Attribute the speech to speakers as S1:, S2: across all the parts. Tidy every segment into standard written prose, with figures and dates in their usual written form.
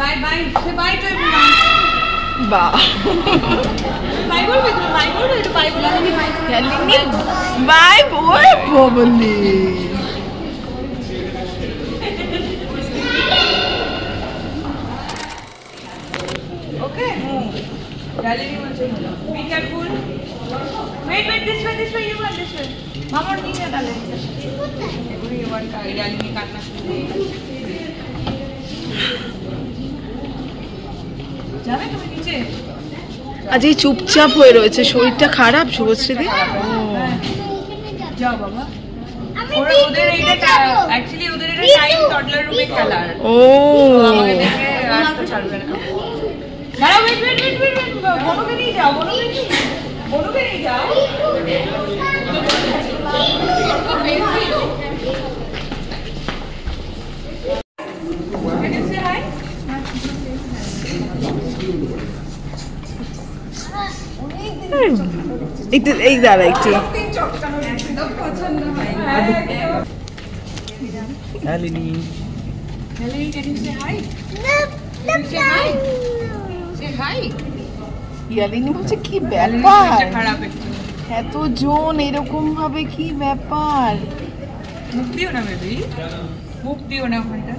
S1: Bye bye say by তো বাহ by বলবে তুমি বাই বলবে একটু বাই বলা নাকি বাই শালিনী বাই বলবি ওকে শালিনী বলছে be careful wait this way you want this way মামার নিচে ডালে ওই ওয়ান কা শালিনী কান্না শুরু যাবে তুমি নিচে আজ এই চুপচাপ হয়ে রয়েছে শরীরটা খারাপ শুভশ্রীদি যাও বাবা ওদের এইটা অ্যাকচুয়ালি ওদের এটা টাইম টডলার রুমে খেলার ও আমাকে দেখে আর তো ছাড়বে না দাঁড়াও ওয়েট বনুকে নিয়ে যাও বনুকে নিয়ে যাও Can you say hi? এই দাঁড়া একটু Shalini can you say hi? Say hi. Say hi. Shalini বলছে কি ব্যাপার এতজন এরকম ভাবে কি ব্যাপার মুখ দিও না বেবি মুখ দিও না ওখানটা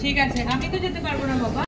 S1: ঠিক আছে আমি তো যেতে পারবো না বাবা